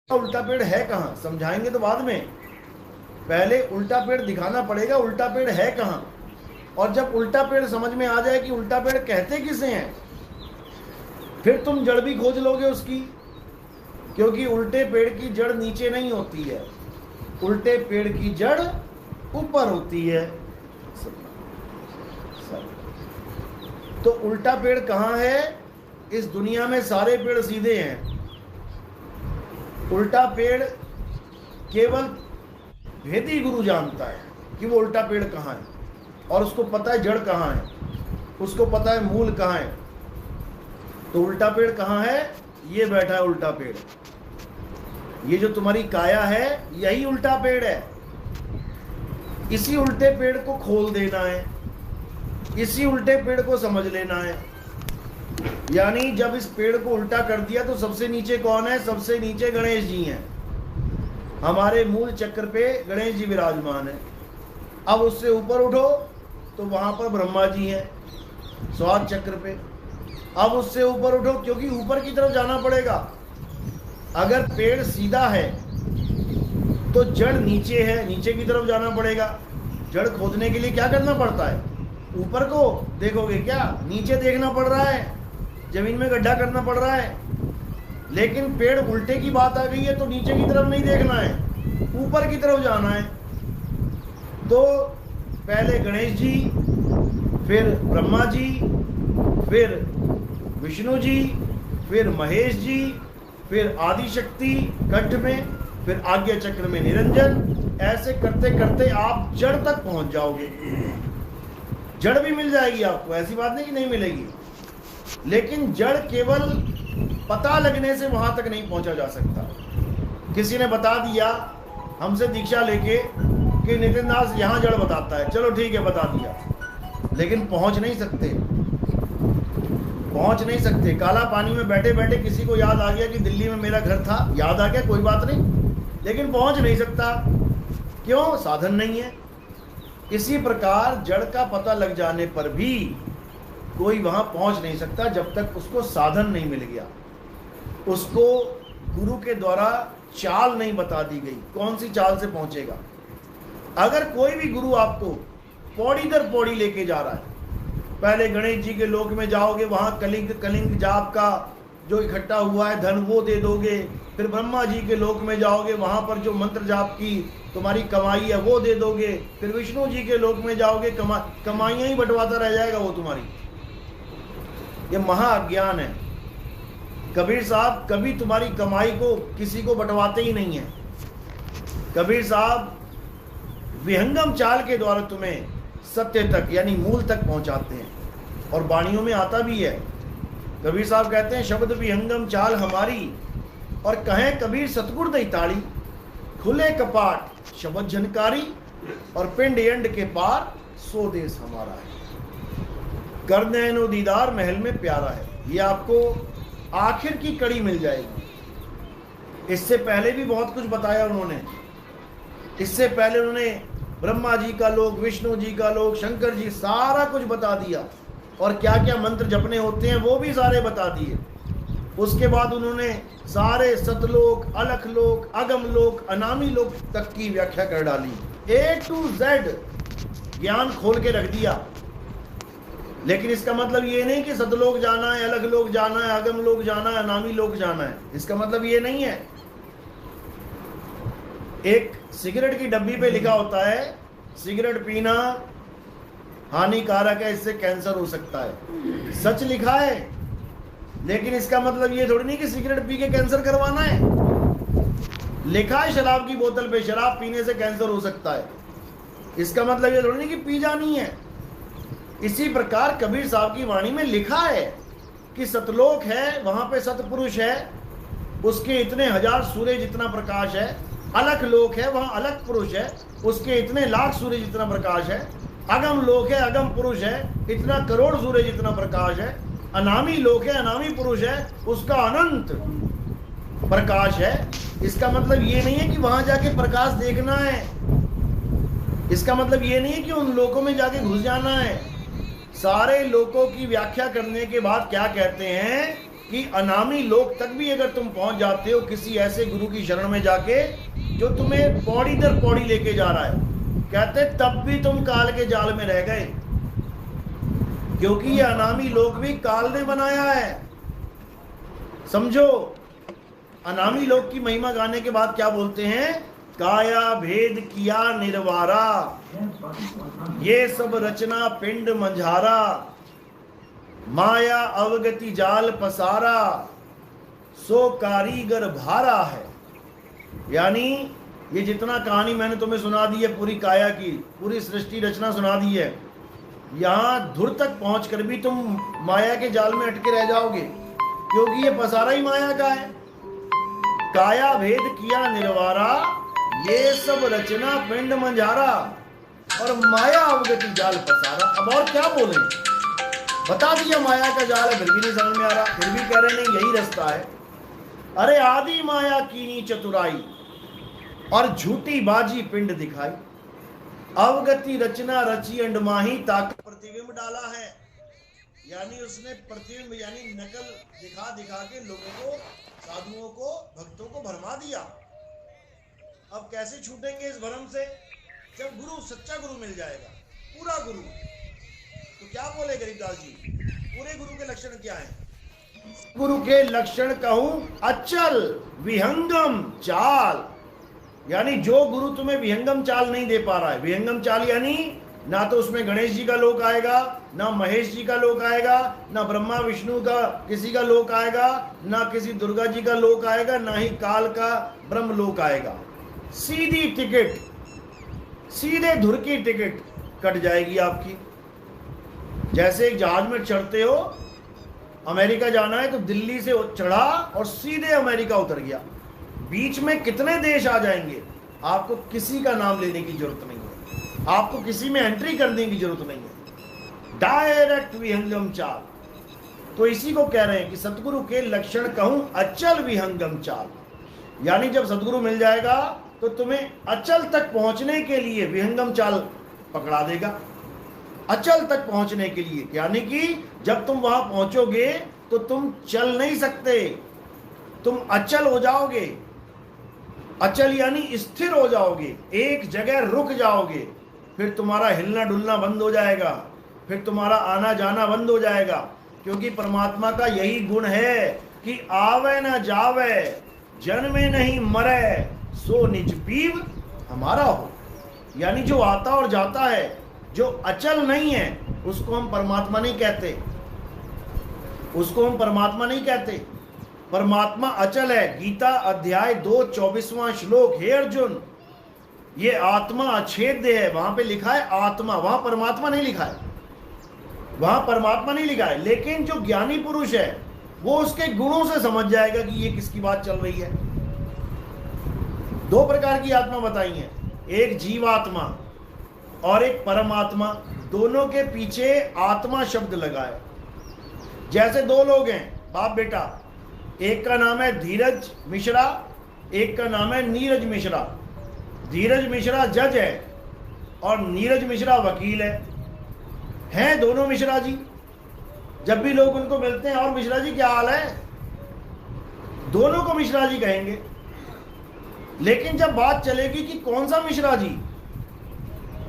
उल्टा पेड़ है कहाँ, समझाएंगे तो बाद में, पहले उल्टा पेड़ दिखाना पड़ेगा उल्टा पेड़ है कहाँ। और जब उल्टा पेड़ समझ में आ जाए कि उल्टा पेड़ कहते किसे हैं, फिर तुम जड़ भी खोज लोगे उसकी, क्योंकि उल्टे पेड़ की जड़ नीचे नहीं होती है, उल्टे पेड़ की जड़ ऊपर होती है। तो उल्टा पेड़ कहाँ है? इस दुनिया में सारे पेड़ सीधे हैं, उल्टा पेड़ केवल भेदी गुरु जानता है कि वो उल्टा पेड़ कहाँ है, और उसको पता है जड़ कहाँ है, उसको पता है मूल कहाँ है। तो उल्टा पेड़ कहाँ है? ये बैठा है उल्टा पेड़, ये जो तुम्हारी काया है यही उल्टा पेड़ है। इसी उल्टे पेड़ को खोल देना है, इसी उल्टे पेड़ को समझ लेना है। यानी जब इस पेड़ को उल्टा कर दिया तो सबसे नीचे कौन है? सबसे नीचे गणेश जी हैं, हमारे मूल चक्र पे गणेश जी विराजमान है। अब उससे ऊपर उठो तो वहां पर ब्रह्मा जी हैं स्वाद चक्र पे। अब उससे ऊपर उठो, क्योंकि ऊपर की तरफ जाना पड़ेगा। अगर पेड़ सीधा है तो जड़ नीचे है, नीचे की तरफ जाना पड़ेगा। जड़ खोदने के लिए क्या करना पड़ता है? ऊपर को देखोगे क्या? नीचे देखना पड़ रहा है, जमीन में गड्ढा करना पड़ रहा है। लेकिन पेड़ उल्टे की बात आ गई है तो नीचे की तरफ नहीं देखना है, ऊपर की तरफ जाना है। तो पहले गणेश जी, फिर ब्रह्मा जी, फिर विष्णु जी, फिर महेश जी, फिर आदि शक्ति कंठ में, फिर आज्ञा चक्र में निरंजन। ऐसे करते करते आप जड़ तक पहुंच जाओगे। जड़ भी मिल जाएगी आपको, ऐसी बात नहीं कि नहीं मिलेगी, लेकिन जड़ केवल पता लगने से वहां तक नहीं पहुंचा जा सकता। किसी ने बता दिया हमसे दीक्षा लेके कि नितिन दास यहां जड़ बताता है, चलो ठीक है बता दिया, लेकिन पहुंच नहीं सकते, पहुंच नहीं सकते। काला पानी में बैठे बैठे किसी को याद आ गया कि दिल्ली में मेरा घर था, याद आ गया, कोई बात नहीं, लेकिन पहुंच नहीं सकता। क्यों? साधन नहीं है। इसी प्रकार जड़ का पता लग जाने पर भी कोई वहां पहुंच नहीं सकता जब तक उसको साधन नहीं मिल गया, उसको गुरु के द्वारा चाल नहीं बता दी गई, कौन सी चाल से पहुंचेगा। अगर कोई भी गुरु आपको पौड़ी दर पौड़ी लेके जा रहा है, पहले गणेश जी के लोक में जाओगे, वहां कलिंग जाप का जो इकट्ठा हुआ है धन वो दे दोगे। फिर ब्रह्मा जी के लोक में जाओगे, वहां पर जो मंत्र जाप की तुम्हारी कमाई है वो दे दोगे। फिर विष्णु जी के लोक में जाओगे, कमाइयां ही बंटवाता रह जाएगा वो तुम्हारी। ये महा अज्ञान है। कबीर साहब कभी तुम्हारी कमाई को किसी को बंटवाते ही नहीं है। कबीर साहब विहंगम चाल के द्वारा तुम्हें सत्य तक यानी मूल तक पहुंचाते हैं, और वाणियों में आता भी है। कबीर साहब कहते हैं शब्द विहंगम चाल हमारी, और कहें कबीर सतगुर दई ताड़ी, खुले कपाट शब्द झनकारी, और पिंड एंड के पार सो देश हमारा है। कर नैनो दीदार महल में प्यारा है। ये आपको आखिर की कड़ी मिल जाएगी। इससे पहले भी बहुत कुछ बताया उन्होंने। इससे पहले उन्होंने ब्रह्मा जी का लोक, विष्णु जी का लोक, शंकर जी, सारा कुछ बता दिया, और क्या क्या मंत्र जपने होते हैं वो भी सारे बता दिए। उसके बाद उन्होंने सारे सतलोक, अलख लोक, अगम लोक, अनामी लोक तक की व्याख्या कर डाली। A to Z ज्ञान खोल के रख दिया। लेकिन इसका मतलब ये नहीं कि सतलोक जाना है, अलग लोक जाना है, अगम लोक जाना है, अनामी लोक जाना है। इसका मतलब ये नहीं है। एक सिगरेट की डब्बी पे लिखा होता है सिगरेट पीना हानिकारक है, इससे कैंसर हो सकता है। सच लिखा है, लेकिन इसका मतलब ये थोड़ी नहीं कि सिगरेट पी के कैंसर करवाना है। लिखा है शराब की बोतल पे शराब पीने से कैंसर हो सकता है, इसका मतलब ये थोड़ी नहीं कि पी जानी है। इसी प्रकार कबीर साहब की वाणी में लिखा है कि सतलोक है, वहां पे सतपुरुष है, उसके इतने हजार सूर्य जितना प्रकाश है। अलख लोक है, वहां अलख पुरुष है, उसके इतने लाख सूर्य जितना प्रकाश है। अगम लोक है, अगम पुरुष है, इतना करोड़ सूर्य जितना प्रकाश है। अनामी लोक है, अनामी पुरुष है, उसका अनंत प्रकाश है। इसका मतलब ये नहीं है कि वहां जाके प्रकाश देखना है, इसका मतलब ये नहीं है कि उन लोकों में जाके घुस जाना है। सारे लोकों की व्याख्या करने के बाद क्या कहते हैं कि अनामी लोक तक भी अगर तुम पहुंच जाते हो किसी ऐसे गुरु की शरण में जाके जो तुम्हें पौड़ी दर पौड़ी लेके जा रहा है, कहते तब भी तुम काल के जाल में रह गए, क्योंकि ये अनामी लोक भी काल ने बनाया है। समझो, अनामी लोक की महिमा गाने के बाद क्या बोलते हैं? काया भेद किया निर्वारा, ये सब रचना पिंड मंझारा, माया अवगति जाल पसारा, सो कारीगर भारा है। यानी ये जितना कहानी मैंने तुम्हें सुना दी है, पूरी काया की पूरी सृष्टि रचना सुना दी है, यहां धुर तक पहुंचकर भी तुम माया के जाल में अटके रह जाओगे, क्योंकि ये पसारा ही माया का है। काया भेद किया निर्वारा, ये सब रचना पिंड मंझारा, और माया अवगति जाल पसारा। अब और क्या बोले? बता दिया माया का जाल है, फिर भी नहीं समझ में आ रहा, फिर भी कह रहे नहीं यही रास्ता है। अरे आदि माया कीनी चतुराई, और झूठी बाजी पिंड दिखाई, अवगति रचना रची अंडमाही, ताकत प्रतिबिंब डाला है। यानी उसने प्रतिबिंब यानी नकल दिखा दिखा के लोगों को, साधुओं को, भक्तों को भरमा दिया। अब कैसे छूटेंगे इस भ्रम से? जब गुरु, सच्चा गुरु मिल जाएगा, पूरा गुरु। तो क्या बोले गरीबदास जी, पूरे गुरु के लक्षण क्या हैं? गुरु के लक्षण कहूं अचल विहंगम चाल, यानी जो गुरु तुम्हें विहंगम चाल नहीं दे पा रहा है। विहंगम चाल यानी ना तो उसमें गणेश जी का लोक आएगा, ना महेश जी का लोक आएगा, ना ब्रह्मा विष्णु का किसी का लोक आएगा, ना किसी दुर्गा जी का लोक आएगा, ना ही काल का ब्रह्म लोक आएगा। सीधी टिकट, सीधे धुर की टिकट कट जाएगी आपकी। जैसे एक जहाज में चढ़ते हो, अमेरिका जाना है तो दिल्ली से चढ़ा और सीधे अमेरिका उतर गया, बीच में कितने देश आ जाएंगे, आपको किसी का नाम लेने की जरूरत नहीं है, आपको किसी में एंट्री करने की जरूरत नहीं है, डायरेक्ट विहंगम चाल। तो इसी को कह रहे हैं कि सतगुरु के लक्षण कहूं अचल विहंगम चाल, यानी जब सतगुरु मिल जाएगा तो तुम्हें अचल तक पहुंचने के लिए विहंगम चाल पकड़ा देगा। अचल तक पहुंचने के लिए, यानी कि जब तुम वहां पहुंचोगे तो तुम चल नहीं सकते, तुम अचल हो जाओगे। अचल यानी स्थिर हो जाओगे, एक जगह रुक जाओगे, फिर तुम्हारा हिलना डुलना बंद हो जाएगा, फिर तुम्हारा आना जाना बंद हो जाएगा। क्योंकि परमात्मा का यही गुण है कि आवे न जावे, जन्मे नहीं मरे, सो निज पीव हमारा हो। यानी जो आता और जाता है, जो अचल नहीं है, उसको हम परमात्मा नहीं कहते, उसको हम परमात्मा नहीं कहते। परमात्मा अचल है। गीता अध्याय 2 24वां श्लोक, हे अर्जुन, ये आत्मा अछेद्य है, वहां पे लिखा है आत्मा, वहां परमात्मा नहीं लिखा है, वहां परमात्मा नहीं लिखा है। लेकिन जो ज्ञानी पुरुष है वो उसके गुणों से समझ जाएगा कि ये किसकी बात चल रही है। दो प्रकार की आत्मा बताई है, एक जीवात्मा और एक परमात्मा। दोनों के पीछे आत्मा शब्द लगा है। जैसे दो लोग हैं, बाप बेटा, एक का नाम है धीरज मिश्रा, एक का नाम है नीरज मिश्रा। धीरज मिश्रा जज है और नीरज मिश्रा वकील है। हैं दोनों मिश्रा जी। जब भी लोग उनको मिलते हैं, और मिश्रा जी क्या हाल है, दोनों को मिश्रा जी कहेंगे। लेकिन जब बात चलेगी कि कौन सा मिश्रा जी,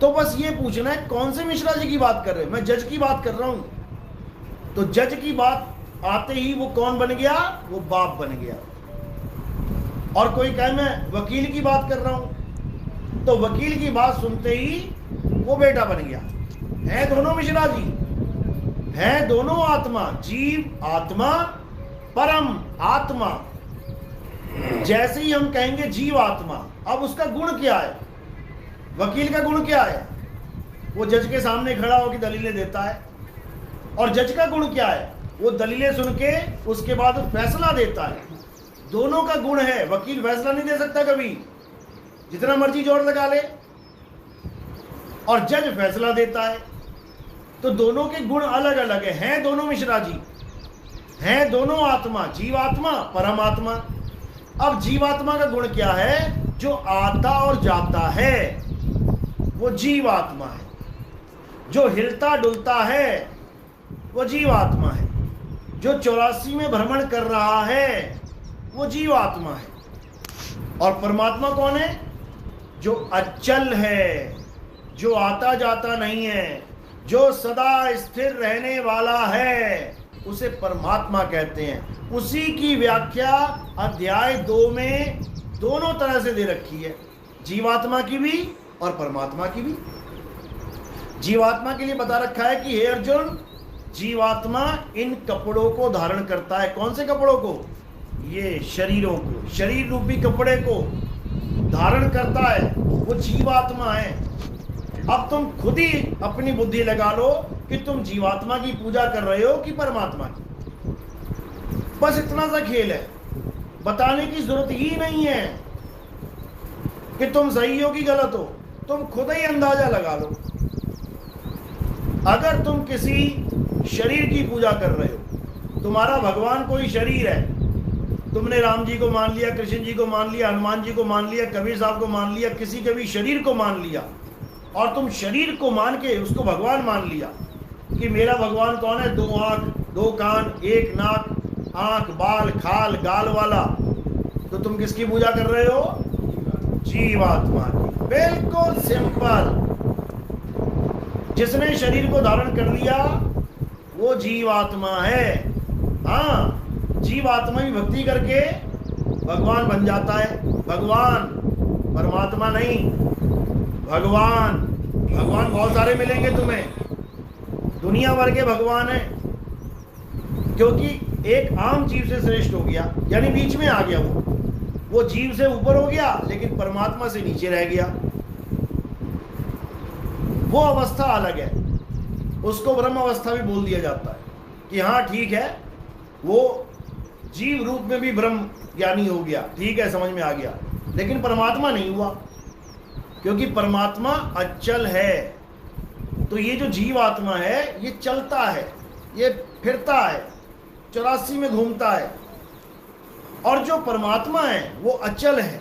तो बस ये पूछना है कौन से मिश्रा जी की बात कर रहे हैं। मैं जज की बात कर रहा हूं, तो जज की बात आते ही वो कौन बन गया, वो बाप बन गया। और कोई कहे मैं वकील की बात कर रहा हूं, तो वकील की बात सुनते ही वो बेटा बन गया। है दोनों मिश्रा जी, है दोनों आत्मा, जीव आत्मा, परम आत्मा। जैसे ही हम कहेंगे जीव आत्मा, अब उसका गुण क्या है, वकील का गुण क्या है, वो जज के सामने खड़ा होकर दलीलें देता है। और जज का गुण क्या है, वो दलीलें सुन के उसके बाद फैसला देता है। दोनों का गुण है। वकील फैसला नहीं दे सकता कभी, जितना मर्जी जोर लगा ले, और जज फैसला देता है। तो दोनों के गुण अलग अलग है। हैं दोनों मिश्रा जी, हैं दोनों आत्मा, जीवात्मा परमात्मा। अब जीवात्मा का गुण क्या है, जो आता और जाता है वो जीवात्मा है, जो हिलता डुलता है वो जीवात्मा है। जो 84 में भ्रमण कर रहा है वो जीवात्मा है। और परमात्मा कौन है? जो अचल है, जो आता जाता नहीं है, जो सदा स्थिर रहने वाला है, उसे परमात्मा कहते हैं। उसी की व्याख्या अध्याय 2 में दोनों तरह से दे रखी है, जीवात्मा की भी और परमात्मा की भी। जीवात्मा के लिए बता रखा है कि हे अर्जुन, जीवात्मा इन कपड़ों को धारण करता है। कौन से कपड़ों को? ये शरीरों को, शरीर रूपी कपड़े को धारण करता है, वो जीवात्मा है। अब तुम खुद ही अपनी बुद्धि लगा लो कि तुम जीवात्मा की पूजा कर रहे हो कि परमात्मा की। बस इतना सा खेल है, बताने की जरूरत ही नहीं है कि तुम सही हो कि गलत हो, तुम खुद ही अंदाजा लगा लो। अगर तुम किसी शरीर की पूजा कर रहे हो, तुम्हारा भगवान कोई शरीर है, तुमने राम जी को मान लिया, कृष्ण जी को मान लिया, हनुमान जी को मान लिया, कबीर साहब को मान लिया, किसी के भी शरीर को मान लिया, और तुम शरीर को मान के उसको भगवान मान लिया कि मेरा भगवान कौन है? 2 आंख, 2 कान, 1 नाक, आंख, बाल, खाल, गाल वाला। तो तुम किसकी पूजा कर रहे हो? जीवात्मा की। बिल्कुल सिंपल। जिसने शरीर को धारण कर लिया वो जीवात्मा है। हाँ, जीवात्मा भी भक्ति करके भगवान बन जाता है। भगवान, परमात्मा नहीं, भगवान। भगवान बहुत सारे मिलेंगे तुम्हें, दुनिया भर के भगवान है, क्योंकि एक आम जीव से श्रेष्ठ हो गया, यानी बीच में आ गया। वो जीव से ऊपर हो गया लेकिन परमात्मा से नीचे रह गया। वो अवस्था अलग है, उसको ब्रह्म अवस्था भी बोल दिया जाता है कि हाँ ठीक है, वो जीव रूप में भी ब्रह्म ज्ञानी हो गया, ठीक है, समझ में आ गया। लेकिन परमात्मा नहीं हुआ, क्योंकि परमात्मा अचल है। तो ये जो जीवात्मा है ये चलता है, ये फिरता है, 84 में घूमता है। और जो परमात्मा है वो अचल है।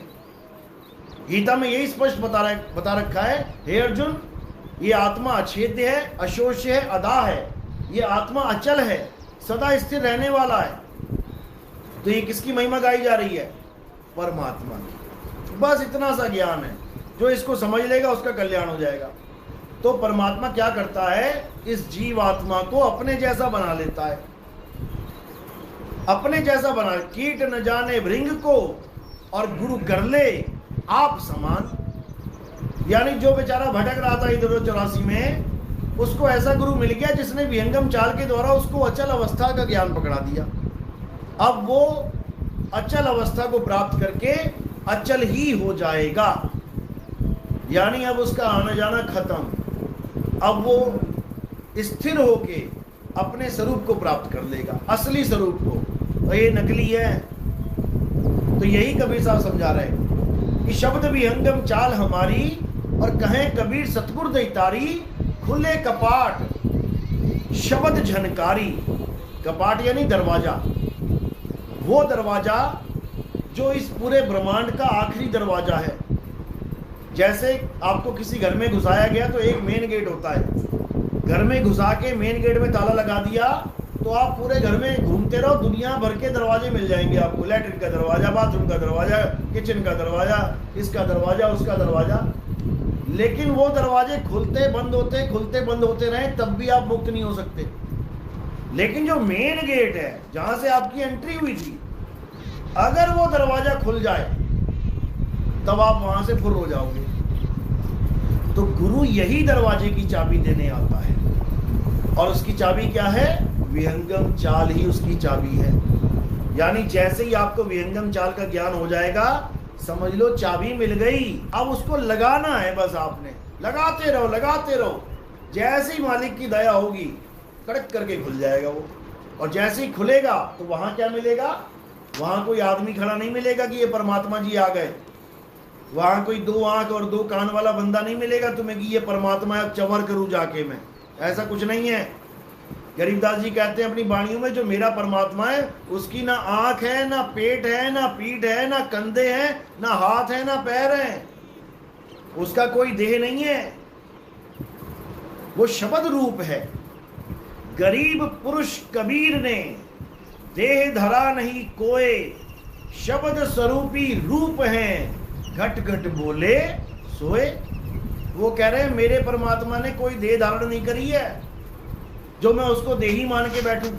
गीता में यही स्पष्ट बता रखा है, हे अर्जुन, ये आत्मा अछेद्य है, अशोष्य है, अदा है। ये आत्मा अचल है, सदा स्थिर रहने वाला है। तो ये किसकी महिमा गाई जा रही है? परमात्मा की। बस इतना सा ज्ञान है, जो इसको समझ लेगा उसका कल्याण हो जाएगा। तो परमात्मा क्या करता है? इस जीवात्मा को अपने जैसा बना लेता है, अपने जैसा बना। कीट न जाने भृंग को और गुरु कर ले आप समान। यानी जो बेचारा भटक रहा था इधर 84 में, उसको ऐसा गुरु मिल गया जिसने विहंगम चाल के द्वारा उसको अचल अवस्था का ज्ञान पकड़ा दिया। अब वो अचल अवस्था को प्राप्त करके अचल ही हो जाएगा, यानी अब उसका आना जाना खत्म। अब वो स्थिर होके अपने स्वरूप को प्राप्त कर लेगा, असली स्वरूप को। और ये नकली है। तो यही कबीर साहब समझा रहे हैं कि शब्द विहंगम चाल हमारी, और कहें कबीर सतगुर दैतारी, खुले कपाट शब्द झनकारी। कपाट यानी दरवाजा, वो दरवाजा जो इस पूरे ब्रह्मांड का आखिरी दरवाजा है। जैसे आपको किसी घर में घुसाया गया तो एक मेन गेट होता है, घर में घुसा के मेन गेट में ताला लगा दिया तो आप पूरे घर में घूमते रहो, दुनिया भर के दरवाजे मिल जाएंगे आपको। लैट्रिन का दरवाजा, बाथरूम का दरवाजा, किचन का दरवाजा, इसका दरवाजा, उसका दरवाजा। लेकिन वो दरवाजे खुलते बंद होते, खुलते बंद होते रहे, तब भी आप मुक्त नहीं हो सकते। लेकिन जो मेन गेट है जहां से आपकी एंट्री हुई थी, अगर वो दरवाजा खुल जाए तब आप वहां से फुर हो जाओगे। तो गुरु यही दरवाजे की चाबी देने आता है, और उसकी चाबी क्या है? विहंगम चाल ही उसकी चाबी है। यानी जैसे ही आपको विहंगम चाल का ज्ञान हो जाएगा, समझ लो चाबी मिल गई। अब उसको लगाना है, बस आपने लगाते रहो, लगाते रहो। जैसे ही मालिक की दया होगी, कड़क करके खुल जाएगा वो। और जैसे ही खुलेगा तो वहां क्या मिलेगा? वहां कोई आदमी खड़ा नहीं मिलेगा कि ये परमात्मा जी आ गए। वहां कोई 2 आंख और 2 कान वाला बंदा नहीं मिलेगा तुम्हें कि ये परमात्मा है, चवर करूं जाके मैं। ऐसा कुछ नहीं है। गरीबदास जी कहते हैं अपनी वाणियों में, जो मेरा परमात्मा है उसकी ना आंख है, ना पेट है, ना पीठ है, ना कंधे हैं, ना हाथ है, ना पैर है। उसका कोई देह नहीं है, वो शब्द रूप है। गरीब पुरुष कबीर ने देह धरा नहीं कोय, शब्द स्वरूपी रूप हैं, घट घट बोले सोए। वो कह रहे हैं मेरे परमात्मा ने कोई देह धारण नहीं करी है जो मैं उसको देही मान के बैठूं।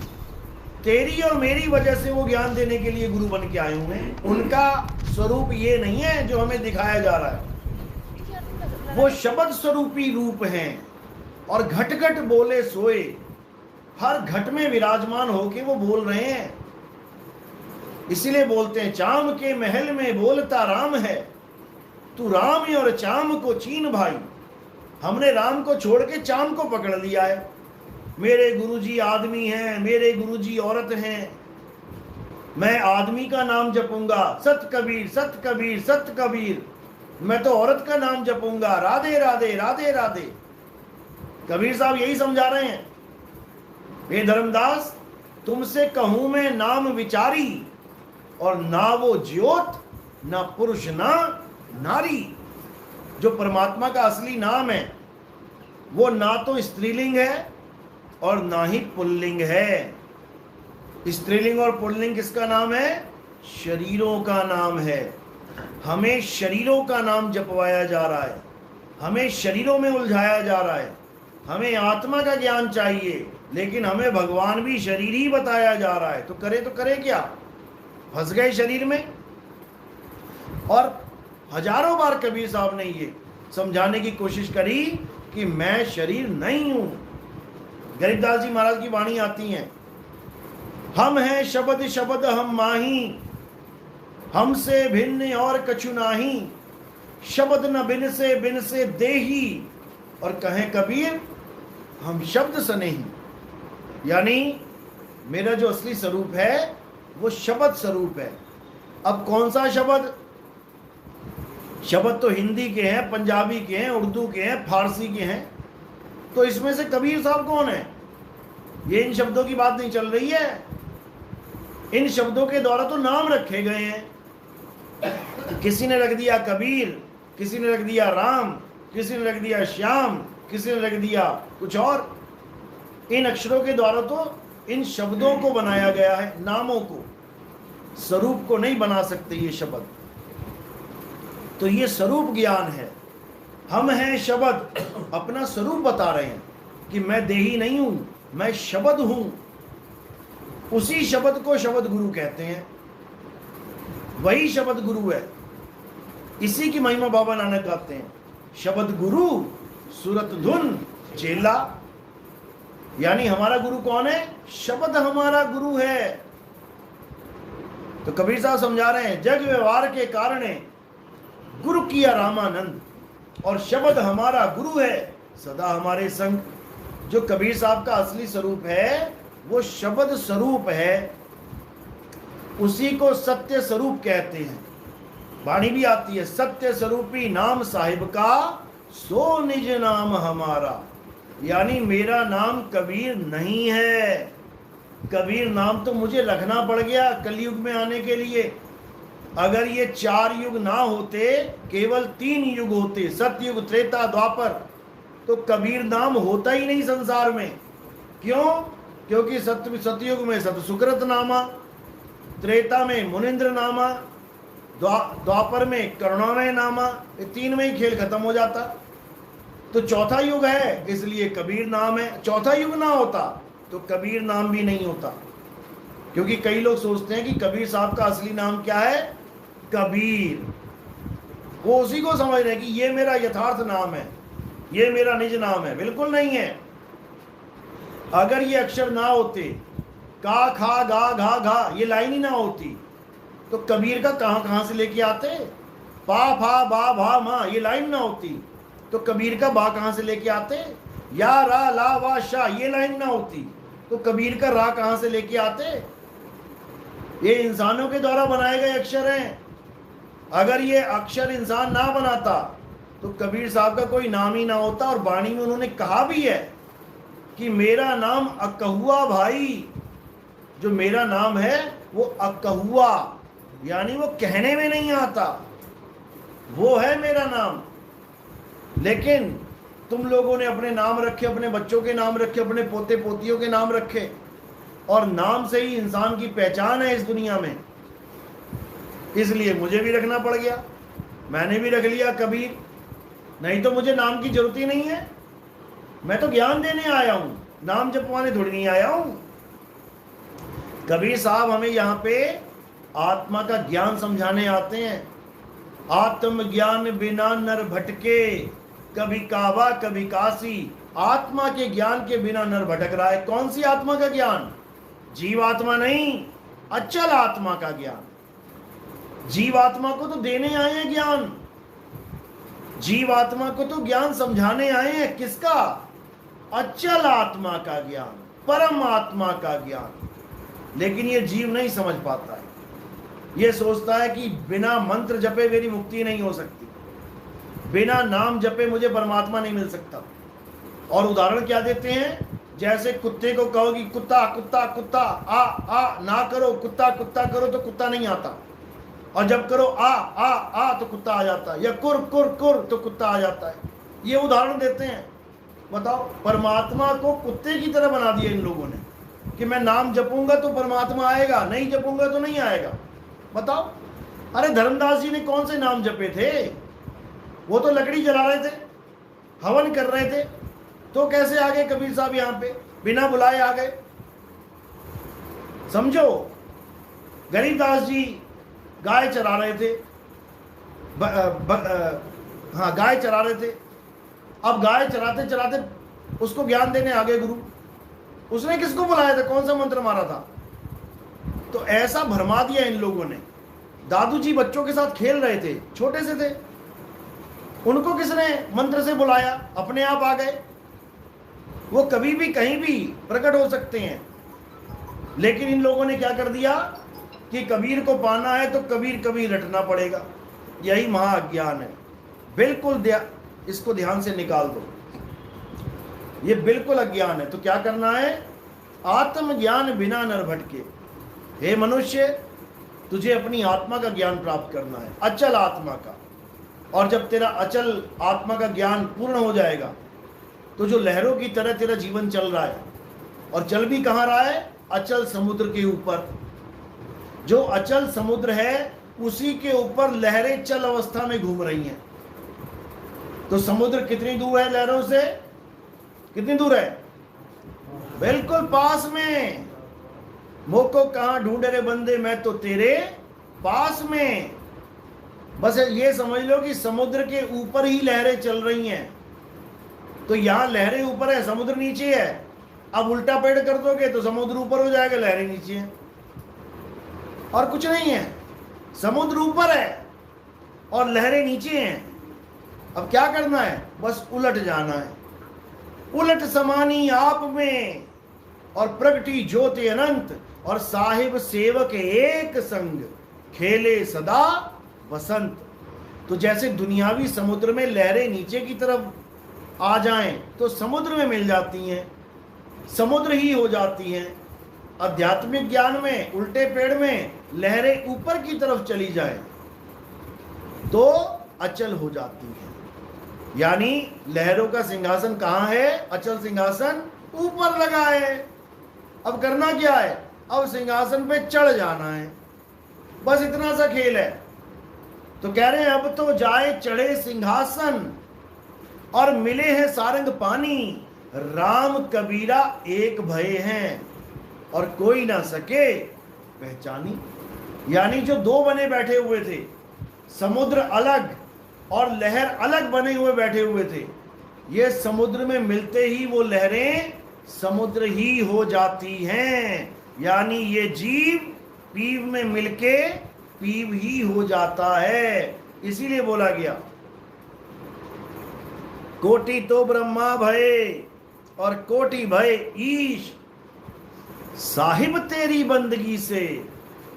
तेरी और मेरी वजह से वो ज्ञान देने के लिए गुरु बन के आए हुए हैं। उनका स्वरूप ये नहीं है जो हमें दिखाया जा रहा है। वो शब्द स्वरूपी रूप हैं और घट घट बोले सोए। हर घट में विराजमान होके वो बोल रहे हैं। इसीलिए बोलते हैं चाम के महल में बोलता राम है, तू राम और चाम को चीन भाई। हमने राम को छोड़ के चाम को पकड़ लिया है। मेरे गुरुजी आदमी हैं, मेरे गुरुजी औरत हैं, मैं आदमी का नाम जपूंगा, सत कबीर सत कबीर सत कबीर। मैं तो औरत का नाम जपूंगा, राधे राधे राधे राधे। कबीर साहब यही समझा रहे हैं। हे धर्मदास, तुमसे कहूं मैं नाम विचारी, और ना वो ज्योत ना पुरुष ना नारी। जो परमात्मा का असली नाम है वो ना तो स्त्रीलिंग है और ना ही पुल्लिंग है। स्त्रीलिंग और पुल्लिंग किसका नाम है? शरीरों का नाम है। हमें शरीरों का नाम जपवाया जा रहा है, हमें शरीरों में उलझाया जा रहा है। हमें आत्मा का ज्ञान चाहिए, लेकिन हमें भगवान भी शरीर ही बताया जा रहा है। तो करे क्या? फंस गए शरीर में। और हजारों बार कबीर साहब ने ये समझाने की कोशिश करी कि मैं शरीर नहीं हूं। गरीबदास जी महाराज की वाणी आती है, हम हैं शब्द शब्द हम माही, हमसे भिन्न और कछु नाही। शब्द न बिन से देही, और कहें कबीर हम शब्द से नहीं। यानी मेरा जो असली स्वरूप है वो शब्द स्वरूप है। अब कौन सा शब्द? शब्द तो हिंदी के हैं, पंजाबी के हैं, उर्दू के हैं, फारसी के हैं। तो इसमें से कबीर साहब कौन है? ये इन शब्दों की बात नहीं चल रही है। इन शब्दों के द्वारा तो नाम रखे गए हैं। किसी ने रख दिया कबीर, किसी ने रख दिया राम, किसी ने रख दिया श्याम, किसी ने रख दिया कुछ और। इन अक्षरों के द्वारा तो इन शब्दों को बनाया गया है, नामों को। स्वरूप को नहीं बना सकते ये शब्द। तो ये स्वरूप ज्ञान है। हम हैं शब्द, अपना स्वरूप बता रहे हैं कि मैं देही नहीं हूं, मैं शब्द हूं। उसी शब्द को शब्द गुरु कहते हैं, वही शब्द गुरु है। इसी की महिमा बाबा नानक गाते हैं, शब्द गुरु सूरत धुन चेला। यानी हमारा गुरु कौन है? शब्द हमारा गुरु है। तो कबीर साहब समझा रहे हैं, जग व्यवहार के कारण गुरु किया रामानंद, और शब्द हमारा गुरु है सदा हमारे संग। जो कबीर साहब का असली स्वरूप है वो शब्द स्वरूप है, उसी को सत्य स्वरूप कहते हैं। वाणी भी आती है, सत्य स्वरूपी नाम साहिब का, सो निज नाम हमारा। यानी मेरा नाम कबीर नहीं है। कबीर नाम तो मुझे रखना पड़ गया कलयुग में आने के लिए। अगर ये 4 युग ना होते, केवल 3 युग होते, सतयुग त्रेता द्वापर, तो कबीर नाम होता ही नहीं संसार में। क्यों? क्योंकि सतयुग में सत सुकृत नामा, त्रेता में मुनिंद्र नामा, द्वापर में करुणामय नामा। ये 3 में ही खेल खत्म हो जाता। तो चौथा युग है, इसलिए कबीर नाम है। चौथा युग ना होता तो कबीर नाम भी नहीं होता। क्योंकि कई लोग सोचते हैं कि कबीर साहब का असली नाम क्या है? कबीर। वो उसी को समझ रहे हैं कि ये मेरा यथार्थ नाम है, ये मेरा निज नाम है। बिल्कुल नहीं है। अगर ये अक्षर ना होते, का खा गा घा घा, ये लाइन ही ना होती, तो कबीर का कहां से लेके आते? पा फा बा भा मा, ये लाइन ना होती तो कबीर का बा कहां से लेके आते? या रा ला वा शा, ये लाइन ना होती तो कबीर का रा कहां से लेके आते? ये इंसानों के द्वारा बनाए गए अक्षर हैं। अगर ये अक्षर इंसान ना बनाता तो कबीर साहब का कोई नाम ही ना होता। और वाणी में उन्होंने कहा भी है कि मेरा नाम अकहुआ भाई। जो मेरा नाम है वो अकहुआ, यानी वो कहने में नहीं आता, वो है मेरा नाम। लेकिन तुम लोगों ने अपने नाम रखे, अपने बच्चों के नाम रखे, अपने पोते पोतियों के नाम रखे। और नाम से ही इंसान की पहचान है इस दुनिया में। इसलिए मुझे भी रखना पड़ गया, मैंने भी रख लिया कबीर। नहीं तो मुझे नाम की जरूरत ही नहीं है, मैं तो ज्ञान देने आया हूं, नाम जपवाने थोड़ी नहीं आया हूं। कबीर साहब हमें यहां पे आत्मा का ज्ञान समझाने आते हैं। आत्म ज्ञान बिना नर भटके, कभी काबा कभी काशी। आत्मा के ज्ञान के बिना नर भटक रहा है। कौन सी आत्मा का ज्ञान? जीव आत्मा नहीं, अचल आत्मा का ज्ञान। जीव आत्मा को तो देने आए हैं ज्ञान, जीव आत्मा को तो ज्ञान समझाने आए हैं। किसका? अचल आत्मा का ज्ञान, परम आत्मा का ज्ञान। लेकिन ये जीव नहीं समझ पाता है। ये सोचता है कि बिना मंत्र जपे मेरी मुक्ति नहीं हो सकती, बिना नाम जपे मुझे परमात्मा नहीं मिल सकता। और उदाहरण क्या देते हैं? जैसे कुत्ते को कहो कि कुत्ता कुत्ता कुत्ता आ ना करो, कुत्ता कुत्ता करो तो कुत्ता नहीं आता, और जब करो आ तो कुत्ता आ जाता है, या कुर कुर कुर तो कुत्ता आ जाता है। ये उदाहरण देते हैं। बताओ, परमात्मा को कुत्ते की तरह बना दिया इन लोगों ने कि मैं नाम जपूंगा तो परमात्मा आएगा, नहीं जपूंगा तो नहीं आएगा। बताओ, अरे धर्मदास जी ने कौन से नाम जपे थे? वो तो लकड़ी जला रहे थे, हवन कर रहे थे, तो कैसे आ गए कबीर साहब यहां पे? बिना बुलाए आ गए। समझो, गरीबदास जी गाय चरा रहे थे, हाँ गाय चरा रहे थे। अब गाय चराते चराते उसको ज्ञान देने आ गए गुरु। उसने किसको बुलाया था? कौन सा मंत्र मारा था? तो ऐसा भरमा दिया इन लोगों ने। दादू जी बच्चों के साथ खेल रहे थे, छोटे से थे, उनको किसने मंत्र से बुलाया? अपने आप आ गए। वो कभी भी कहीं भी प्रकट हो सकते हैं। लेकिन इन लोगों ने क्या कर दिया कि कबीर को पाना है तो कबीर कबीर रटना पड़ेगा। यही महाअज्ञान है। बिल्कुल इसको ध्यान से निकाल दो, ये बिल्कुल अज्ञान है। तो क्या करना है? आत्मज्ञान बिना नर भटके। हे मनुष्य, तुझे अपनी आत्मा का ज्ञान प्राप्त करना है, अचल आत्मा का। और जब तेरा अचल आत्मा का ज्ञान पूर्ण हो जाएगा तो जो लहरों की तरह तेरा जीवन चल रहा है, और चल भी कहाँ रहा है? अचल समुद्र के ऊपर। जो अचल समुद्र है उसी के ऊपर लहरें चल अवस्था में घूम रही हैं। तो समुद्र कितनी दूर है लहरों से? कितनी दूर है? बिल्कुल पास में। मोको कहाँ ढूंढे रे बंदे, मैं तो तेरे पास में। बस ये समझ लो कि समुद्र के ऊपर ही लहरें चल रही हैं। तो यहां लहरें ऊपर है, समुद्र नीचे है। अब उल्टा पेड़ कर दोगे तो समुद्र ऊपर हो जाएगा, लहरें नीचे हैं, और कुछ नहीं है। समुद्र ऊपर है और लहरें नीचे हैं। अब क्या करना है? बस उलट जाना है। उलट समानी आप में, और प्रगटी ज्योति अनंत, और साहिब सेवक एक संग, खेले सदा बसंत। तो जैसे दुनियावी समुद्र में लहरें नीचे की तरफ आ जाएं तो समुद्र में मिल जाती हैं, समुद्र ही हो जाती हैं। आध्यात्मिक ज्ञान में उल्टे पेड़ में लहरें ऊपर की तरफ चली जाएं तो अचल हो जाती हैं। यानी लहरों का सिंहासन कहाँ है? अचल सिंहासन ऊपर लगा है। अब करना क्या है? अब सिंहासन पे चढ़ जाना है, बस इतना सा खेल है। तो कह रहे हैं अब तो जाए चढ़े सिंहासन, और मिले हैं सारंग पानी, राम कबीरा एक भय हैं, और कोई ना सके पहचानी। यानी जो दो बने बैठे हुए थे, समुद्र अलग और लहर अलग बने हुए बैठे हुए थे, ये समुद्र में मिलते ही वो लहरें समुद्र ही हो जाती हैं। यानी ये जीव पीव में मिलके पीव ही हो जाता है। इसीलिए बोला गया कोटि तो ब्रह्मा भय और कोटि भय ईश, साहिब तेरी बंदगी से